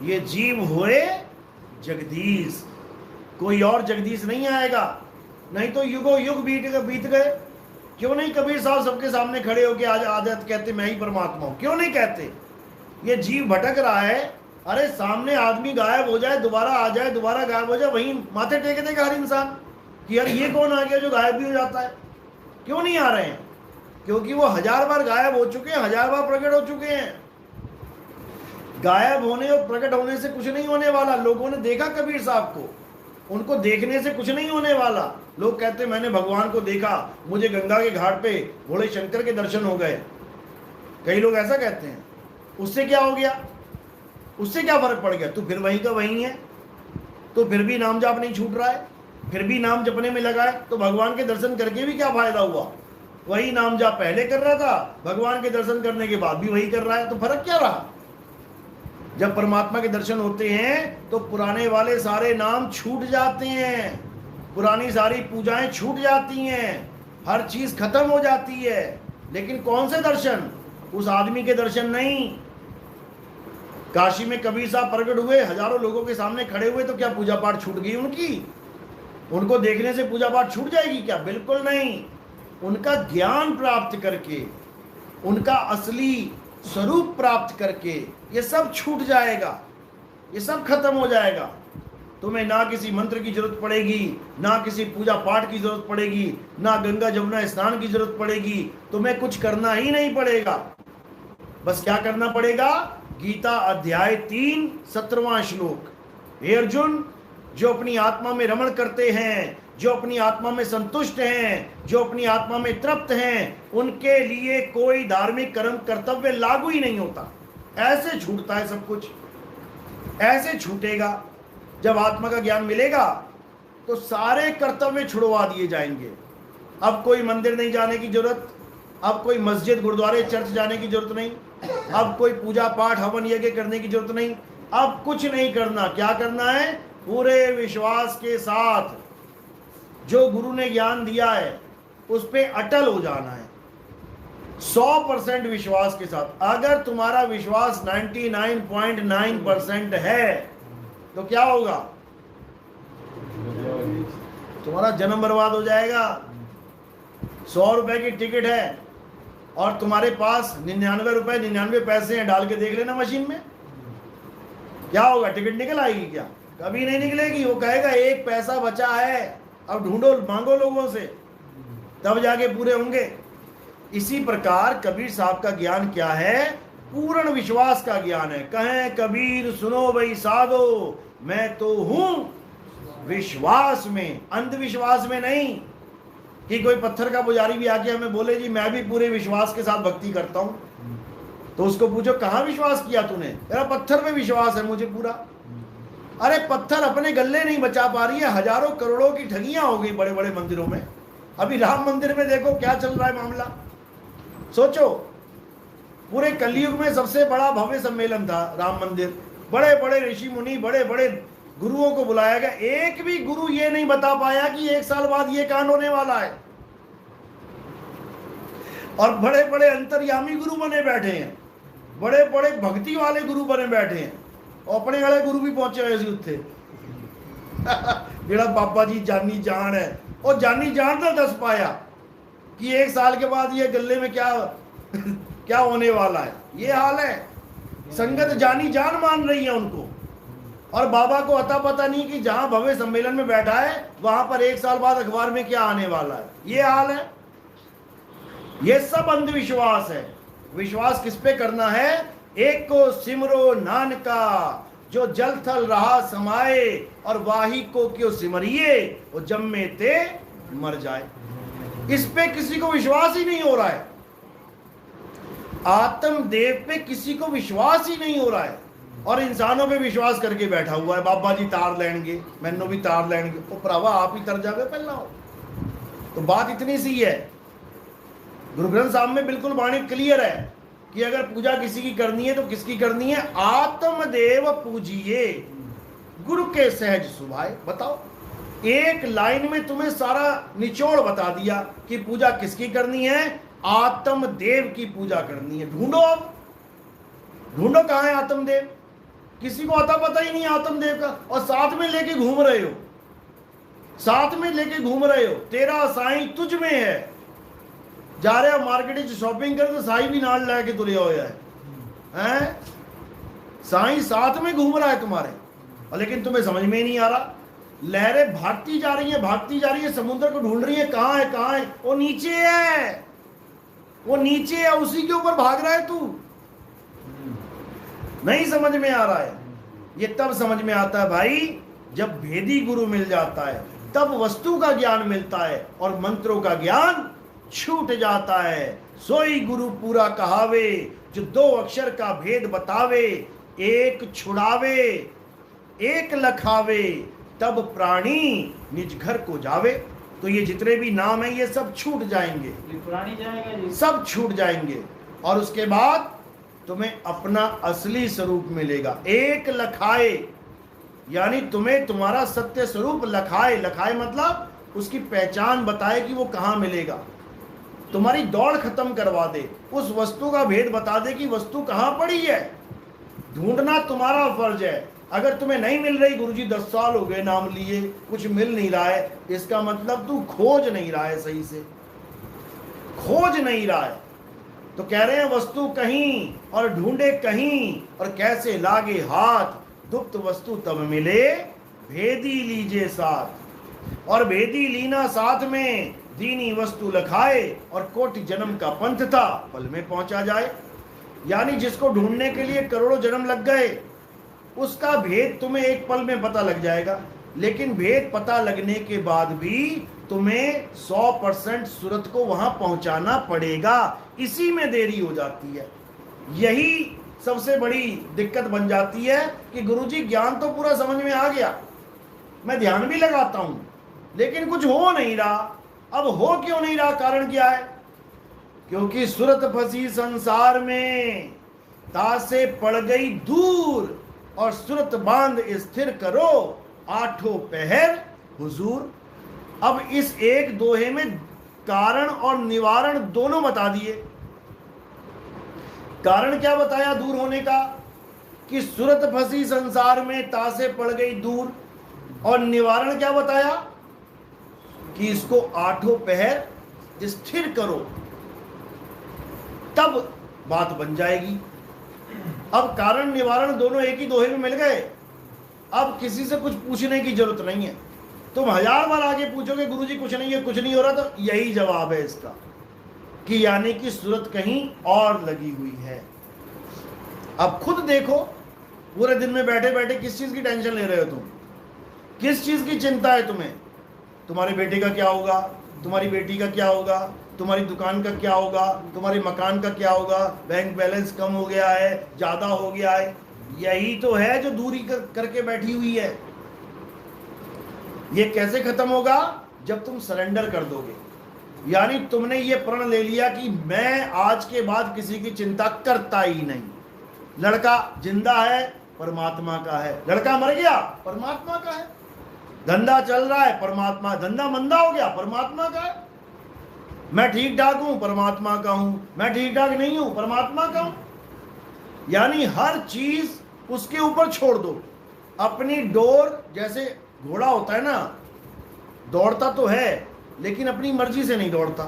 ये जीव हुए जगदीश। कोई और जगदीश नहीं आएगा, नहीं तो युगों युग बीत गए। क्यों नहीं कबीर साहब सबके सामने खड़े होके आज आदत कहते मैं ही परमात्मा हूं? क्यों नहीं कहते? ये जीव भटक रहा है। अरे सामने आदमी गायब हो जाए, दोबारा आ जाए, दोबारा गायब हो जाए, वहीं माथे टेके देगा हर इंसान कि यार ये कौन आ गया जो गायब भी हो जाता है। क्यों नहीं आ रहे हैं? क्योंकि वो 1000 बार गायब हो चुके हैं, 1000 बार प्रकट हो चुके हैं। गायब होने और प्रकट होने से कुछ नहीं होने वाला। लोगों ने देखा कबीर साहब को, उनको देखने से कुछ नहीं होने वाला। लोग कहते मैंने भगवान को देखा, मुझे गंगा के घाट पे भोले शंकर के दर्शन हो गए, कई लोग ऐसा कहते हैं। उससे क्या हो गया? उससे क्या फर्क पड़ गया? तू फिर वहीं का वहीं है, तो फिर भी नाम जाप नहीं छूट रहा है, फिर भी नाम जपने में लगा है, तो भगवान के दर्शन करके भी क्या फायदा हुआ? वही नाम जाप पहले कर रहा था, भगवान के दर्शन करने के बाद भी वही कर रहा है, तो फर्क क्या रहा? जब परमात्मा के दर्शन होते हैं तो पुराने वाले सारे नाम छूट जाते हैं, पुरानी सारी पूजाएं छूट जाती हैं, हर चीज खत्म हो जाती है। लेकिन कौन से दर्शन? उस आदमी के दर्शन नहीं। काशी में कबीर साहब प्रकट हुए, हजारों लोगों के सामने खड़े हुए, तो क्या पूजा पाठ छूट गई उनकी? उनको देखने से पूजा पाठ छूट जाएगी क्या? बिल्कुल नहीं। उनका ज्ञान प्राप्त करके, उनका असली स्वरूप प्राप्त करके ये सब छूट जाएगा, ये सब खत्म हो जाएगा। तुम्हें ना किसी मंत्र की जरूरत पड़ेगी, ना किसी पूजा पाठ की जरूरत पड़ेगी, ना गंगा जमुना स्नान की जरूरत पड़ेगी, तुम्हें कुछ करना ही नहीं पड़ेगा। बस क्या करना पड़ेगा? गीता अध्याय 3 17वां श्लोक, हे अर्जुन, जो अपनी आत्मा में रमण करते हैं, जो अपनी आत्मा में संतुष्ट हैं, जो अपनी आत्मा में तृप्त हैं, उनके लिए कोई धार्मिक कर्म कर्तव्य लागू ही नहीं होता। ऐसे छूटता है सब कुछ, ऐसे छूटेगा। जब आत्मा का ज्ञान मिलेगा तो सारे कर्तव्य छुड़वा दिए जाएंगे। अब कोई मंदिर नहीं जाने की जरूरत, अब कोई मस्जिद गुरुद्वारे चर्च जाने की जरूरत नहीं, अब कोई पूजा पाठ हवन यज्ञ करने की जरूरत नहीं, अब कुछ नहीं करना। क्या करना है? पूरे विश्वास के साथ जो गुरु ने ज्ञान दिया है उस पे अटल हो जाना है, 100% विश्वास के साथ। अगर तुम्हारा विश्वास 99.9% है तो क्या होगा? तुम्हारा जन्म बर्बाद हो जाएगा। 100 रुपए की टिकट है और तुम्हारे पास 99 रुपए 99 पैसे हैं, डाल के देख लेना मशीन में, क्या होगा? टिकट निकल आएगी क्या? कभी नहीं निकलेगी। वो कहेगा 1 पैसा बचा है, अब ढूंढो, मांगो लोगों से, तब जाके पूरे होंगे। इसी प्रकार कबीर साहब का ज्ञान क्या है? पूर्ण विश्वास का ज्ञान है। कहें कबीर सुनो भाई साधो, मैं तो हूं विश्वास में, अंधविश्वास में नहीं। कि कोई पत्थर का पुजारी भी आके हमें बोले जी मैं भी पूरे विश्वास के साथ भक्ति करता हूं, तो उसको पूछो कहां विश्वास किया तूने? मेरा पत्थर पे विश्वास है मुझे पूरा। अरे पत्थर अपने गले नहीं बचा पा रही है, हजारों करोड़ों की ठगियां हो गई बड़े बड़े मंदिरों में। अभी राम मंदिर में देखो क्या चल रहा है मामला। सोचो, पूरे कलयुग में सबसे बड़ा भव्य सम्मेलन था राम मंदिर, बड़े बड़े ऋषि मुनि, बड़े बड़े गुरुओं को बुलाया गया। एक भी गुरु ये नहीं बता पाया कि 1 साल बाद ये कांड होने वाला है। और बड़े बड़े अंतर्यामी गुरु बने बैठे हैं, बड़े बड़े भक्ति वाले गुरु बने बैठे हैं, और अपने वाले गुरु भी पहुंचे हुए थे। मेरा पापा जी जानी जान है, और जानी जान तो दस पाया कि 1 साल के बाद ये गले में क्या क्या होने वाला है। ये हाल है। संगत जानी जान मान रही है उनको, और बाबा को अता पता नहीं कि जहां भव्य सम्मेलन में बैठा है वहां पर 1 साल बाद अखबार में क्या आने वाला है। ये हाल है। ये सब अंधविश्वास है। विश्वास किस पे करना है? एक को सिमरो नानका, जो जल थल रहा समाए, और वाही को क्यों सिमरिए, वो जम्मे ते मर जाए। इस पे किसी को विश्वास ही नहीं हो रहा है। आत्मदेव पे किसी को विश्वास ही नहीं हो रहा है, और इंसानों पे विश्वास करके बैठा हुआ है। बाबा जी तार लेंगे, मैनू भी तार लेंगे। वो भरावा आप ही तर जावे पहला हो। तो बात इतनी सी है। गुरु ग्रंथ साहब में बिल्कुल वाणी क्लियर है कि अगर पूजा किसी की करनी है तो किसकी करनी है? आत्मदेव पूजिए, गुरु के सहज सुभाए। बताओ, एक लाइन में तुम्हें सारा निचोड़ बता दिया कि पूजा किसकी करनी है? आत्मदेव की पूजा करनी है। ढूंढो, अब ढूंढो कहां है आत्मदेव। किसी को अता पता ही नहीं आत्मदेव का, और साथ में लेके घूम रहे हो, साथ में लेके घूम रहे हो। तेरा साईं तुझ में है। जा रहे हो मार्केट शॉपिंग कर तो साईं भी नाल लेके तुले होया है। साईं साथ में घूम रहा है तुम्हारे, और लेकिन तुम्हें समझ में नहीं आ रहा। लहरें भागती जा रही है, भागती जा रही है, समुद्र को ढूंढ रही है। कहां है, कहां है? वो नीचे है, वो नीचे है, उसी के ऊपर भाग रहा है तू। नहीं समझ में आ रहा है। ये तब समझ में आता है भाई जब भेदी गुरु मिल जाता है, तब वस्तु का ज्ञान मिलता है और मंत्रों का ज्ञान छूट जाता है। सोई गुरु पूरा कहावे, जो 2 अक्षर का भेद बतावे, एक छुड़ावे एक लखावे, तब प्राणी निज घर को जावे। तो ये जितने भी नाम है ये सब छूट जाएंगे, प्राणी जाएगा जी, सब छूट जाएंगे और उसके बाद तुम्हें अपना असली स्वरूप मिलेगा। एक लखाए यानी तुम्हें तुम्हारा सत्य स्वरूप लखाए, लखाए मतलब उसकी पहचान बताए कि वो कहाँ मिलेगा, तुम्हारी दौड़ खत्म करवा दे, उस वस्तु का भेद बता दे कि वस्तु कहाँ पड़ी है। ढूंढना तुम्हारा फर्ज है। अगर तुम्हें नहीं मिल रही, गुरुजी 10 साल हो गए नाम लिए, कुछ मिल नहीं रहा है, इसका मतलब तू खोज नहीं रहा है, सही से खोज नहीं रहा है। तो कह रहे हैं वस्तु कहीं और ढूंढे कहीं, और कैसे लागे हाथ, गुप्त वस्तु तब मिले भेदी लीजे साथ। और भेदी लीना साथ में, दीनी वस्तु लखाए, और कोटि जन्म का पंथ था पल में पहुंचा जाए। यानी जिसको ढूंढने के लिए करोड़ों जन्म लग गए, उसका भेद तुम्हें एक पल में पता लग जाएगा। लेकिन भेद पता लगने के बाद भी तुम्हें 100% सूरत को वहां पहुंचाना पड़ेगा। इसी में देरी हो जाती है। यही सबसे बड़ी दिक्कत बन जाती है कि गुरुजी ज्ञान तो पूरा समझ में आ गया, मैं ध्यान भी लगाता हूं, लेकिन कुछ हो नहीं रहा। अब हो क्यों नहीं रहा, कारण क्या है? क्योंकि सूरत फंसी संसार में, तासे पड़ गई दूर, और सूरत बांध स्थिर करो, 8 पहर हुजूर। अब इस एक दोहे में कारण और निवारण दोनों बता दिए। कारण क्या बताया दूर होने का? कि सूरत फंसी संसार में, तासे पड़ गई दूर। और निवारण क्या बताया? कि इसको 8 पहर स्थिर करो, तब बात बन जाएगी। अब कारण निवारण दोनों एक ही दोहे में मिल गए। अब किसी से कुछ पूछने की जरूरत नहीं है। तुम 1000 बार आगे पूछोगे गुरुजी कुछ नहीं है, कुछ नहीं हो रहा, तो यही जवाब है इसका कि यानी कि सूरत कहीं और लगी हुई है। अब खुद देखो, पूरे दिन में बैठे बैठे किस चीज की टेंशन ले रहे हो तुम? किस चीज की चिंता है तुम्हें? तुम्हारे बेटे का क्या होगा, तुम्हारी बेटी का क्या होगा, तुम्हारी दुकान का क्या होगा, तुम्हारे मकान का क्या होगा, बैंक बैलेंस कम हो गया है, ज्यादा हो गया है। यही तो है जो दूरी करके बैठी हुई है। ये कैसे खत्म होगा? जब तुम सरेंडर कर दोगे। यानी तुमने ये प्रण ले लिया कि मैं आज के बाद किसी की चिंता करता ही नहीं। लड़का जिंदा है, परमात्मा का है। लड़का मर गया, परमात्मा का है। धंधा चल रहा है, परमात्मा। धंधा मंदा हो गया, परमात्मा का है। मैं ठीक ठाक हूं, परमात्मा का हूं। मैं ठीक ठाक नहीं हूं, परमात्मा का हूं। यानी हर चीज उसके ऊपर छोड़ दो। अपनी डोर, जैसे घोड़ा होता है ना, दौड़ता तो है लेकिन अपनी मर्जी से नहीं दौड़ता।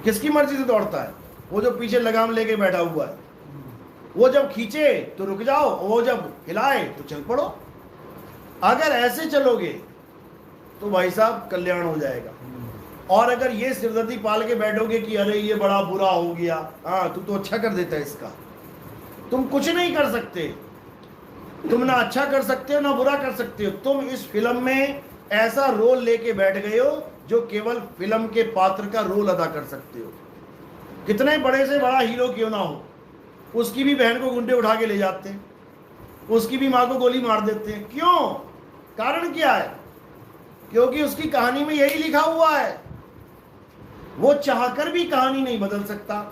किसकी मर्जी से दौड़ता है? वो जो पीछे लगाम लेके बैठा हुआ है। वो जब खींचे तो रुक जाओ, वो जब हिलाए तो चल पड़ो। अगर ऐसे चलोगे तो भाई साहब कल्याण हो जाएगा। और अगर ये सिरदर्दी पाल के बैठोगे कि अरे ये बड़ा बुरा हो गया, हाँ तू तो अच्छा कर देता है इसका, तुम कुछ नहीं कर सकते। तुम ना अच्छा कर सकते हो ना बुरा कर सकते हो। तुम इस फिल्म में ऐसा रोल लेके बैठ गए हो जो केवल फिल्म के पात्र का रोल अदा कर सकते हो। कितने बड़े से बड़ा हीरो क्यों ना हो, उसकी भी बहन को गुंडे उठा के ले जाते हैं, उसकी भी माँ को गोली मार देते हैं। क्यों? कारण क्या है? क्योंकि उसकी कहानी में यही लिखा हुआ है। वो चाहकर भी कहानी नहीं बदल सकता।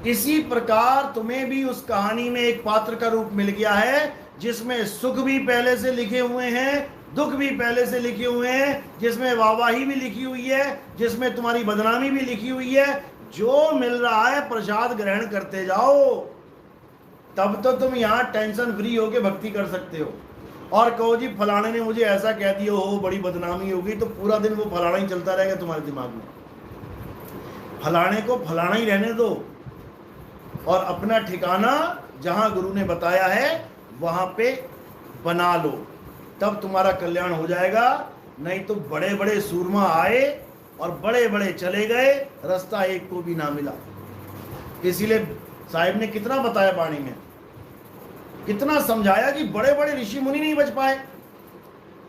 इसी प्रकार तुम्हें भी उस कहानी में एक पात्र का रूप मिल गया है जिसमें सुख भी पहले से लिखे हुए हैं, दुख भी पहले से लिखे हुए हैं, जिसमें वाहवाही भी लिखी हुई है, जिसमें तुम्हारी बदनामी भी लिखी हुई है। जो मिल रहा है प्रसाद ग्रहण करते जाओ, तब तो तुम यहाँ टेंशन फ्री होके भक्ति कर सकते हो। और कहो जी फलाने ने मुझे ऐसा कह दिया हो, बड़ी बदनामी होगी, तो पूरा दिन वो फलाना ही चलता रहेगा तुम्हारे दिमाग में। फलाने को फलाना ही रहने दो और अपना ठिकाना जहां गुरु ने बताया है वहां पे बना लो, तब तुम्हारा कल्याण हो जाएगा। नहीं तो बड़े बड़े सूरमा आए और बड़े बड़े चले गए, रास्ता एक को भी ना मिला। इसीलिए साहिब ने कितना बताया वाणी में कितना समझाया कि बड़े बड़े ऋषि मुनि नहीं बच पाए।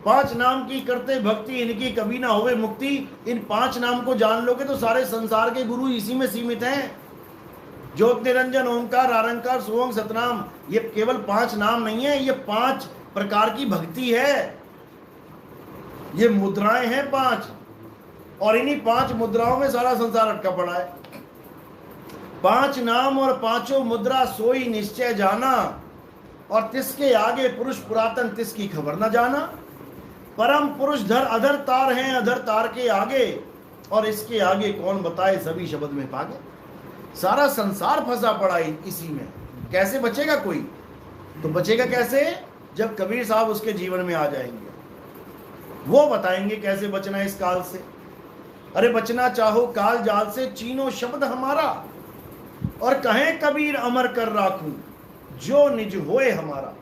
5 नाम की करते भक्ति, इनकी कभी ना होवे मुक्ति। इन 5 नाम को जान लोगे तो सारे संसार के गुरु इसी में सीमित हैं। ज्योत निरंजन ओंकार आरंकार सुवंग सतनाम, ये केवल 5 नाम नहीं है, ये 5 प्रकार की भक्ति है, ये मुद्राएं हैं 5, और इन्हीं 5 मुद्राओं में सारा संसार अटका पड़ा है। 5 नाम और 5 मुद्रा सोई निश्चय जाना, और तिसके आगे पुरुष पुरातन तिसकी खबर न जाना। परम पुरुष धर अधर तार हैं, अधर तार के आगे, और इसके आगे कौन बताए सभी शब्द में पागे। सारा संसार फंसा पड़ा इसी में। कैसे बचेगा कोई? तो बचेगा कैसे? जब कबीर साहब उसके जीवन में आ जाएंगे, वो बताएंगे कैसे बचना इस काल से। अरे बचना चाहो काल जाल से, चीनो शब्द हमारा, और कहें कबीर अमर कर राखूं जो निज होए हमारा।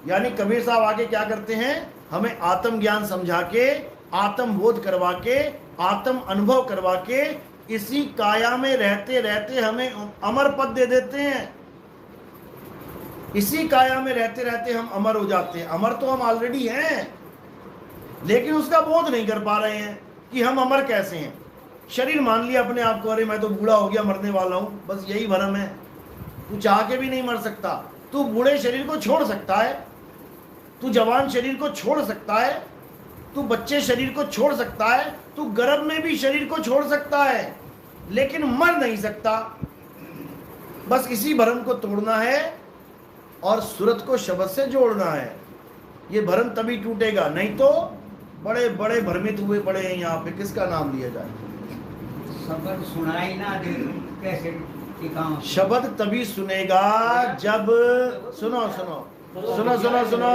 यानी कबीर साहब आके क्या करते हैं? हमें आत्मज्ञान समझा के, आत्म बोध करवा के, आत्म अनुभव करवा के, इसी काया में रहते रहते हमें अमर पद दे देते हैं। इसी काया में रहते रहते हम अमर हो जाते हैं। अमर तो हम ऑलरेडी हैं, लेकिन उसका बोध नहीं कर पा रहे हैं कि हम अमर कैसे हैं। शरीर मान लिया अपने आप को, अरे मैं तो बूढ़ा हो गया, मरने वाला हूं, बस यही भरम है। तू चाह के भी नहीं मर सकता। तू बूढ़े शरीर को छोड़ सकता है, तू जवान शरीर को छोड़ सकता है, तू बच्चे शरीर को छोड़ सकता है, तू गर्भ में भी शरीर को छोड़ सकता है, लेकिन मर नहीं सकता। बस इसी भरम को तोड़ना है और सूरत को शब्द से जोड़ना है। ये भरम तभी टूटेगा, नहीं तो बड़े बड़े भ्रमित हुए पड़े हैं यहाँ पे। किसका नाम लिया जाए? शब्द सुनाई ना दे कैसे टिकाऊं? शब्द तभी सुनेगा जब सुनो सुनो सुनो सुनो सुनो,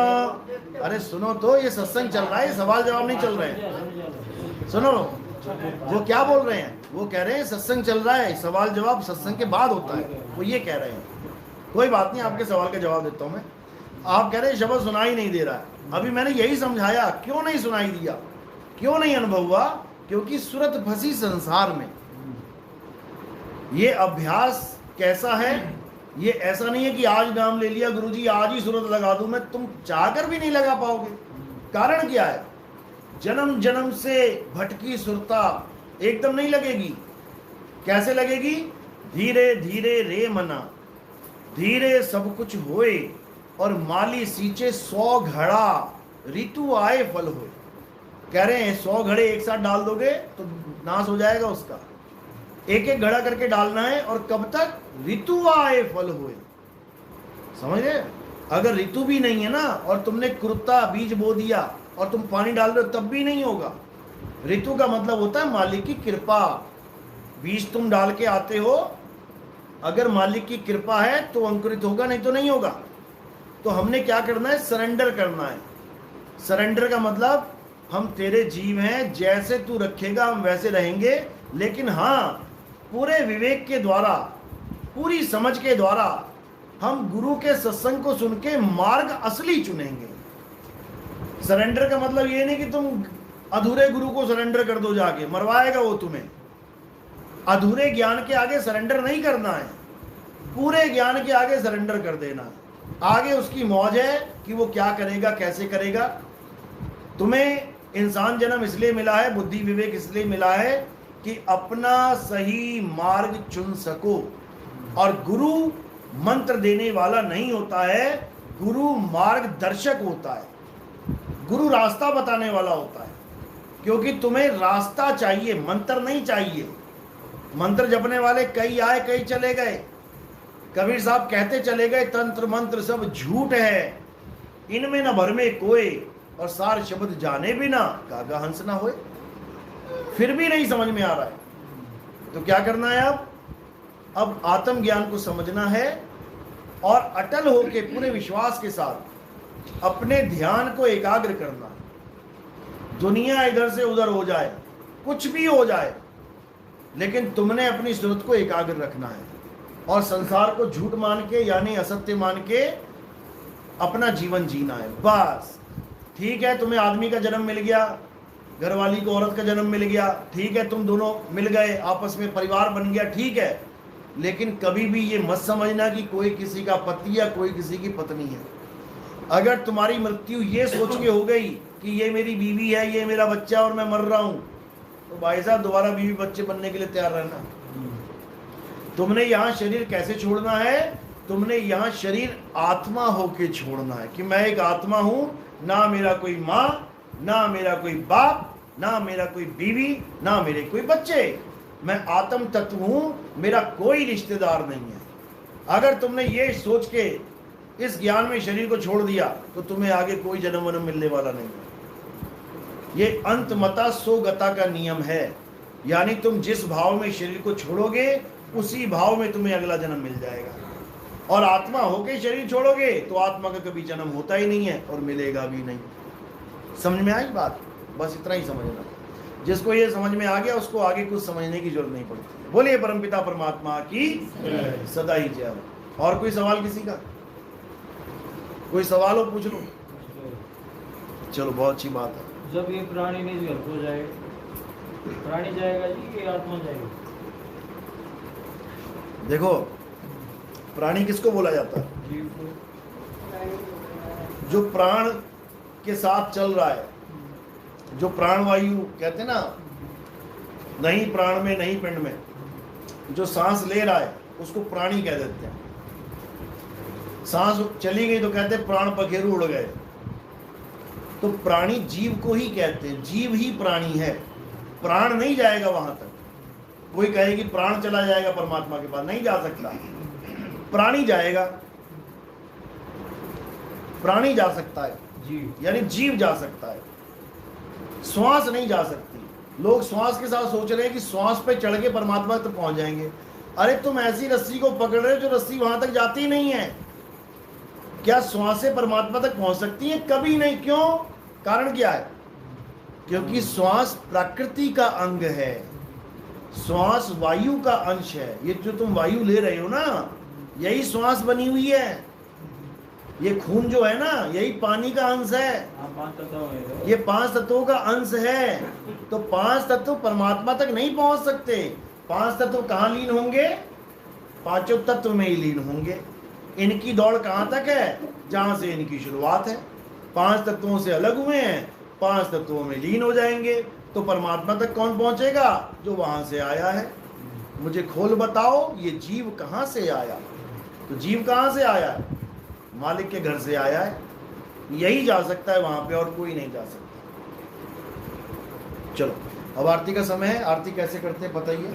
अरे सुनो तो, ये सत्संग चल रहा है, सवाल जवाब नहीं चल रहे हैं। सुनो वो क्या बोल रहे हैं? वो कह रहे हैं सत्संग चल रहा है, सवाल जवाब सत्संग के बाद होता है। वो ये कह रहे हैं। कोई बात नहीं, आपके सवाल का जवाब देता हूं मैं। आप कह रहे हैं शब्द सुनाई नहीं दे रहा है। अभी मैंने यही समझाया, क्यों नहीं सुनाई दिया, क्यों नहीं अनुभव हुआ? क्योंकि सूरत फंसी संसार में। ये अभ्यास कैसा है? ये ऐसा नहीं है कि आज नाम ले लिया गुरुजी, आज ही सूरत लगा दूं मैं, तुम चाहकर भी नहीं लगा पाओगे। कारण क्या है? जन्म जन्म से भटकी सुरता एकदम नहीं लगेगी। कैसे लगेगी? धीरे धीरे रे मना, धीरे सब कुछ होए, और माली सींचे 100 घड़ा, ऋतु आए फल होए। कह रहे हैं 100 घड़े एक साथ डाल दोगे तो नाश हो जाएगा उसका। एक एक घड़ा करके डालना है, और कब तक? ऋतु आए फल होए। समझ रहे? अगर ऋतु भी नहीं है ना, और तुमने कुरुता बीज बो दिया और तुम पानी डाल रहे हो, तब भी नहीं होगा। ऋतु का मतलब होता है मालिक की कृपा। बीज तुम डाल के आते हो, अगर मालिक की कृपा है तो अंकुरित होगा, नहीं तो नहीं होगा। तो हमने क्या करना है? सरेंडर करना है। सरेंडर का मतलब हम तेरे जीव हैं, जैसे तू रखेगा हम वैसे रहेंगे, लेकिन हाँ पूरे विवेक के द्वारा, पूरी समझ के द्वारा हम गुरु के सत्संग को सुन के मार्ग असली चुनेंगे। सरेंडर का मतलब ये नहीं कि तुम अधूरे गुरु को सरेंडर कर दो, जाके मरवाएगा वो तुम्हें। अधूरे ज्ञान के आगे सरेंडर नहीं करना है, पूरे ज्ञान के आगे सरेंडर कर देना है। आगे उसकी मौज है कि वो क्या करेगा, कैसे करेगा। तुम्हें इंसान जन्म इसलिए मिला है, बुद्धि विवेक इसलिए मिला है कि अपना सही मार्ग चुन सको। और गुरु मंत्र देने वाला नहीं होता है, गुरु मार्गदर्शक होता है, गुरु रास्ता बताने वाला होता है। क्योंकि तुम्हें रास्ता चाहिए, मंत्र नहीं चाहिए। मंत्र जपने वाले कई आए कई चले गए। कबीर साहब कहते चले गए, तंत्र मंत्र सब झूठ है, इनमें न भर में कोई, और सार शब्द जाने बिना कागा हंस ना होए। फिर भी नहीं समझ में आ रहा है तो क्या करना है? अब आत्मज्ञान को समझना है, और अटल होके पूरे विश्वास के साथ अपने ध्यान को एकाग्र करना है। दुनिया इधर से उधर हो जाए, कुछ भी हो जाए, लेकिन तुमने अपनी सूरत को एकाग्र रखना है, और संसार को झूठ मान के यानी असत्य मान के अपना जीवन जीना है। बस ठीक है, तुम्हें आदमी का जन्म मिल गया, घरवाली को औरत का जन्म मिल गया, ठीक है, तुम दोनों मिल गए, आपस में परिवार बन गया, ठीक है। लेकिन कभी भी ये मत समझना कि कोई किसी का पति या कोई किसी की पत्नी है। अगर तुम्हारी मृत्यु ये सोच के हो गई कि ये मेरी बीवी है, ये मेरा बच्चा और मैं मर रहा हूं, तो भाई साहब दोबारा बीवी बच्चे बनने के लिए तैयार रहना। तुमने यहां शरीर कैसे छोड़ना है? तुमने यहां शरीर आत्मा होके छोड़ना है कि मैं एक आत्मा हूं, ना मेरा कोई माँ, ना मेरा कोई बाप, ना मेरा कोई बीवी, ना मेरे कोई बच्चे। मैं आत्म तत्व हूं, मेरा कोई रिश्तेदार नहीं है। अगर तुमने ये सोच के इस ज्ञान में शरीर को छोड़ दिया तो तुम्हें आगे कोई जन्म वन्म मिलने वाला नहीं है। ये अंतमता सो गता का नियम है, यानी तुम जिस भाव में शरीर को छोड़ोगे उसी भाव में तुम्हें अगला जन्म मिल जाएगा। और आत्मा होके शरीर छोड़ोगे तो आत्मा का कभी जन्म होता ही नहीं है और मिलेगा भी नहीं। समझ में आई बात? बस इतना ही समझना। जिसको ये समझ में आ गया उसको आगे कुछ समझने की जरूरत नहीं पड़ती। बोलिए परमपिता परमात्मा की सदा ही जय हो। और कोई सवाल किसी का? कोई सवाल हो पूछ लो। चलो बहुत अच्छी बात है। जब ये प्राणी निज घर को जाए, प्राणी जाएगा जी कि आत्मा जाएगी? देखो, प्राणी किसको बोला जाता है? जीव को। जो प्राण के साथ चल रहा है, जो प्राणवायु कहते हैं ना, नहीं प्राण में नहीं पिंड में, जो सांस ले रहा है उसको प्राणी कह देते हैं। सांस चली गई तो कहते हैं प्राण पखेरु उड़ गए। तो प्राणी जीव को ही कहते हैं, जीव ही प्राणी है। प्राण नहीं जाएगा वहां तक। कोई कहे कि प्राण चला जाएगा परमात्मा के पास, नहीं जा सकता। प्राणी जाएगा, प्राणी जा सकता है, जीव यानी जीव जा सकता है। श्वास नहीं जा सकती। लोग श्वास के साथ सोच रहे हैं कि श्वास पे चढ़ के परमात्मा तक पहुंच जाएंगे। अरे तुम ऐसी रस्सी को पकड़ रहे हो जो रस्सी वहां तक जाती नहीं है। क्या श्वास से परमात्मा तक पहुंच सकती है? कभी नहीं। क्यों? कारण क्या है? क्योंकि श्वास प्रकृति का अंग है, श्वास वायु का अंश है। ये जो तुम वायु ले रहे हो ना, यही श्वास बनी हुई है। ये खून जो है ना, यही पानी का अंश है। ये 5 तत्वों का अंश है। तो 5 तत्व परमात्मा तक नहीं पहुंच सकते। 5 तत्व कहाँ लीन होंगे? 5 तत्व में ही लीन होंगे। इनकी दौड़ कहाँ तक है? जहां से इनकी शुरुआत है। 5 तत्वों से अलग हुए हैं, 5 तत्वों में लीन हो जाएंगे। तो परमात्मा तक कौन पहुंचेगा? जो वहां से आया है। मुझे खोल बताओ, ये जीव कहां से आया? तो जीव कहां से आया है? मालिक के घर से आया है। यही जा सकता है वहां पे, और कोई नहीं जा सकता। चलो अब आरती का समय है। आरती कैसे करते हैं बताइए।